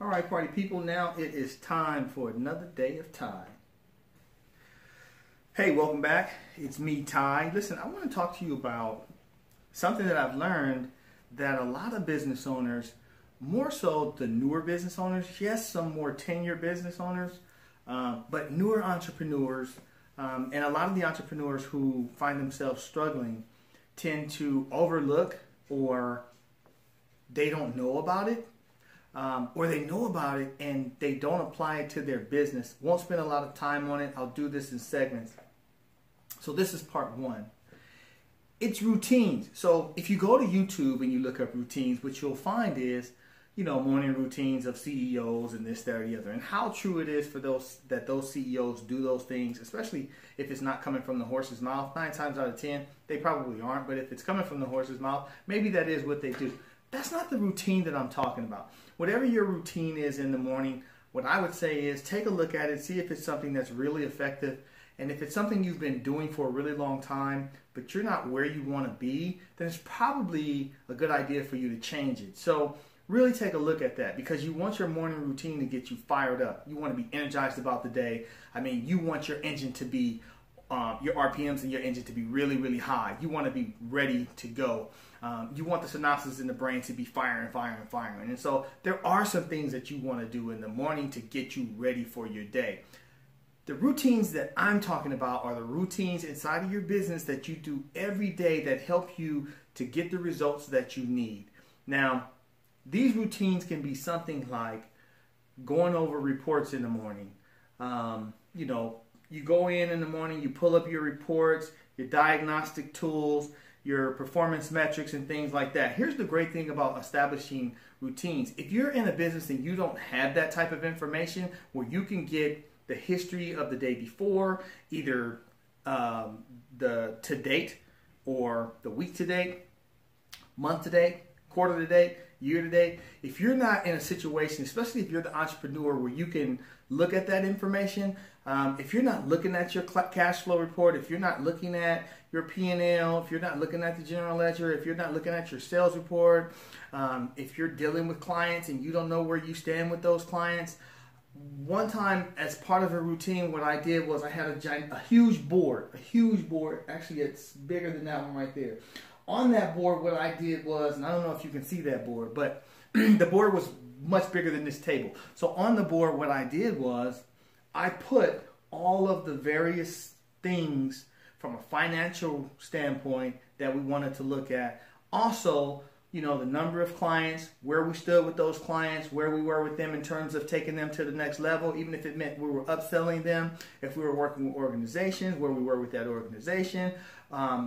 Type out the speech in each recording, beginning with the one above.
All right, party people, now it is time for another day of Ty. Hey, welcome back. It's me, Ty. Listen, I want to talk to you about something that I've learned that a lot of business owners, more so the newer business owners, yes, some more tenured business owners, but newer entrepreneurs, and a lot of the entrepreneurs who find themselves struggling tend to overlook, or they don't know about it. Or they know about it and they don't apply it to their business. Won't spend a lot of time on it. I'll do this in segments. So this is part one. It's routines. So if you go to YouTube and you look up routines, what you'll find is, morning routines of CEOs and this, that, or the other. And how true it is for those CEOs do those things, especially if it's not coming from the horse's mouth. 9 times out of 10, they probably aren't. But if it's coming from the horse's mouth, maybe that is what they do. That's not the routine that I'm talking about. Whatever your routine is in the morning, what I would say is take a look at it, see if it's something that's really effective. And if it's something you've been doing for a really long time, but you're not where you want to be, then it's probably a good idea for you to change it. So really take a look at that, because you want your morning routine to get you fired up. You want to be energized about the day. I mean, you want your engine to be, your RPMs and your engine to be really, really high. You want to be ready to go. You want the synapses in the brain to be firing. And so there are some things that you want to do in the morning to get you ready for your day. The routines that I'm talking about are the routines inside of your business that you do every day that help you to get the results that you need. Now, these routines can be something like going over reports in the morning. You go in the morning, you pull up your reports, your diagnostic tools, your performance metrics and things like that. Here's the great thing about establishing routines. If you're in a business and you don't have that type of information where you can get the history of the day before, either the to date or the week to date, month to date, quarter to date, year to date. If you're not in a situation, especially if you're the entrepreneur, where you can look at that information, if you're not looking at your cash flow report, if you're not looking at your P&L, if you're not looking at the general ledger, if you're not looking at your sales report, if you're dealing with clients and you don't know where you stand with those clients. One time, as part of a routine, what I did was I had a huge board, actually it's bigger than that one right there. On that board, what I did was, and I don't know if you can see that board, but the board was much bigger than this table. So on the board, what I did was I put all of the various things from a financial standpoint that we wanted to look at. Also, the number of clients, where we stood with those clients, where we were with them in terms of taking them to the next level, even if it meant we were upselling them, if we were working with organizations, where we were with that organization,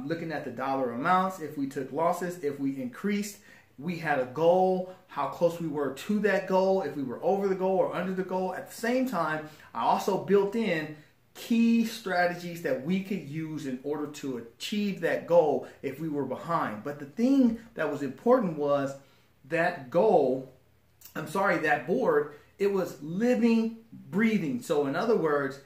looking at the dollar amounts, if we took losses, if we increased, we had a goal, how close we were to that goal, if we were over the goal or under the goal. At the same time, I also built in key strategies that we could use in order to achieve that goal if we were behind. But the thing that was important was that board, it was living, breathing. So in other words,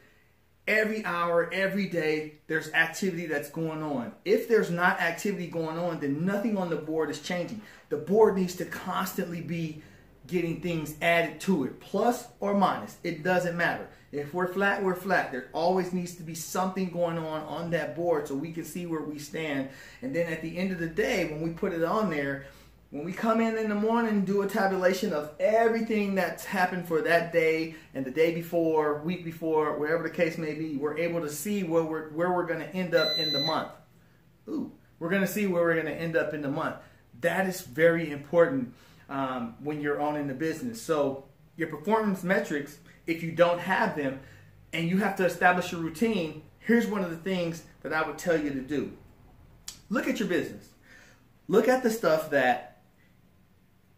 every hour, every day, there's activity that's going on. If there's not activity going on, then nothing on the board is changing. The board needs to constantly be getting things added to it, plus or minus. It doesn't matter. If we're flat, we're flat. There always needs to be something going on that board so we can see where we stand. And then at the end of the day, when we put it on there, when we come in the morning and do a tabulation of everything that's happened for that day and the day before, week before, wherever the case may be, we're able to see where we're going to end up in the month. We're going to see where we're going to end up in the month. That is very important when you're owning the business. So your performance metrics, if you don't have them and you have to establish a routine, here's one of the things that I would tell you to do. Look at your business. Look at the stuff that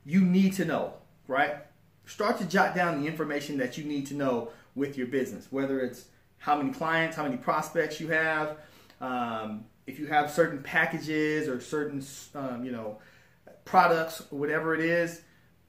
you need to know, right? Start to jot down the information that you need to know with your business, whether it's how many clients, how many prospects you have, if you have certain packages or certain, products, whatever it is,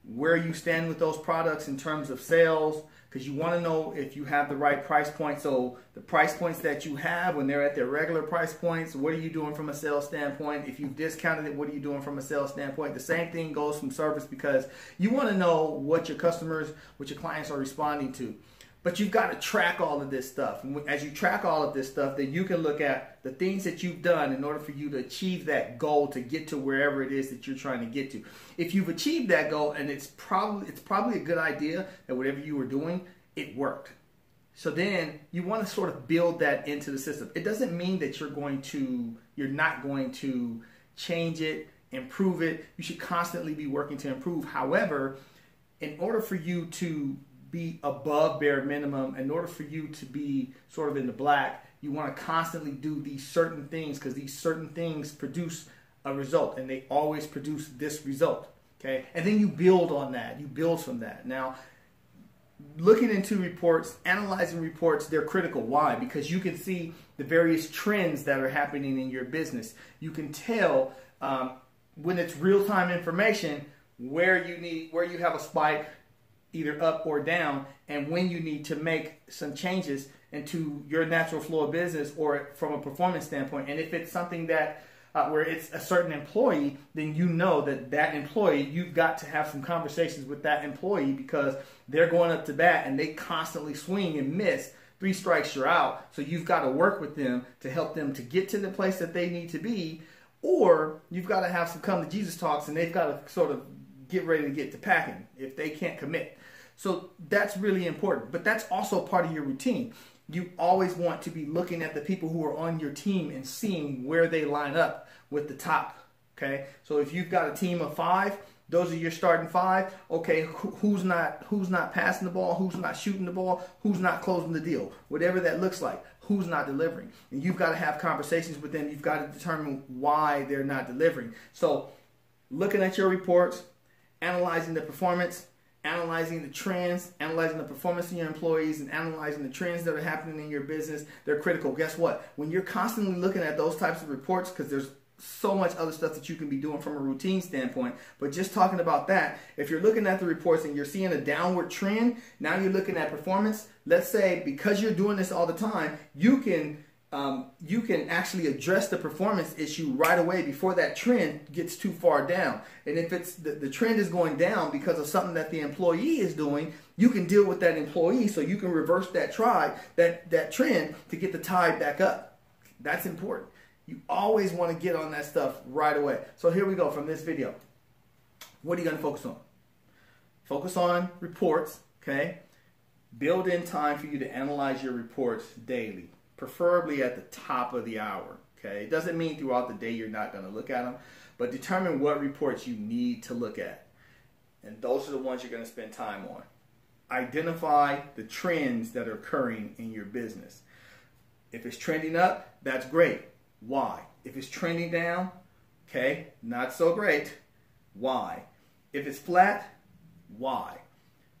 where you stand with those products in terms of sales, because you want to know if you have the right price point. So the price points that you have when they're at their regular price points, what are you doing from a sales standpoint? If you've discounted it, what are you doing from a sales standpoint? The same thing goes from service, because you want to know what your customers, what your clients are responding to. But you've got to track all of this stuff. And as you track all of this stuff, then you can look at the things that you've done in order for you to achieve that goal, to get to wherever it is that you're trying to get to. If you've achieved that goal, and it's probably a good idea that whatever you were doing, it worked. So then you want to sort of build that into the system. It doesn't mean that you're not going to change it, improve it. You should constantly be working to improve. However, in order for you to be above bare minimum, in order for you to be sort of in the black, you want to constantly do these certain things, because these certain things produce a result, and they always produce this result. Okay, and then you build on that. You build from that. Now, looking into reports, analyzing reports, they're critical. Why? Because you can see the various trends that are happening in your business. You can tell when it's real-time information where you have a spike, either up or down, and when you need to make some changes into your natural flow of business or from a performance standpoint. And if it's something that where it's a certain employee, then you know that employee, you've got to have some conversations with that employee, because they're going up to bat and they constantly swing and miss. 3 strikes, you're out. So you've got to work with them to help them to get to the place that they need to be, or you've got to have some come to Jesus talks, and they've got to sort of get ready to get to packing if they can't commit. So that's really important, but that's also part of your routine. You always want to be looking at the people who are on your team and seeing where they line up with the top. Okay, so if you've got a team of 5, those are your starting 5. Okay, who's not passing the ball, who's not shooting the ball, who's not closing the deal, whatever that looks like, who's not delivering, and you've got to have conversations with them. You've got to determine why they're not delivering. So looking at your reports, analyzing the performance, analyzing the trends, analyzing the performance of your employees, and analyzing the trends that are happening in your business, they're critical. Guess what? When you're constantly looking at those types of reports, because there's so much other stuff that you can be doing from a routine standpoint, but just talking about that, if you're looking at the reports and you're seeing a downward trend, now you're looking at performance. Let's say because you're doing this all the time, you can actually address the performance issue right away before that trend gets too far down. And if it's the trend is going down because of something that the employee is doing, you can deal with that employee, so you can reverse that trend to get the tide back up. That's important. You always want to get on that stuff right away. So here we go from this video. What are you going to focus on? Focus on reports, okay? Build in time for you to analyze your reports daily, preferably at the top of the hour, okay? It doesn't mean throughout the day you're not going to look at them, but determine what reports you need to look at. And those are the ones you're going to spend time on. Identify the trends that are occurring in your business. If it's trending up, that's great. Why? If it's trending down, okay, not so great. Why? If it's flat, why?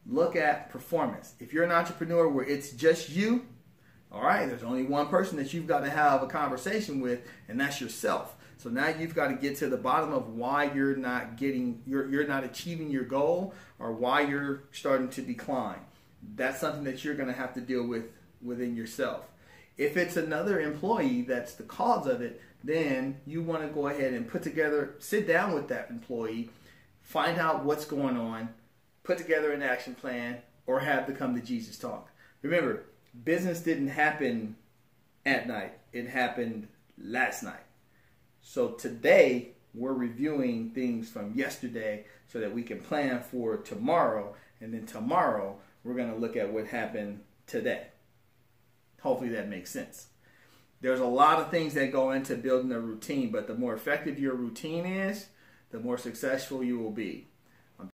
Look at performance. If you're an entrepreneur where it's just you, all right, there's only one person that you've got to have a conversation with, and that's yourself. So now you've got to get to the bottom of why you're not achieving your goal, or why you're starting to decline. That's something that you're going to have to deal with within yourself. If it's another employee that's the cause of it, then you want to go ahead and sit down with that employee, find out what's going on, put together an action plan, or have the come to Jesus talk. Remember, business didn't happen at night. It happened last night. So today, we're reviewing things from yesterday so that we can plan for tomorrow. And then tomorrow, we're going to look at what happened today. Hopefully that makes sense. There's a lot of things that go into building a routine, but the more effective your routine is, the more successful you will be.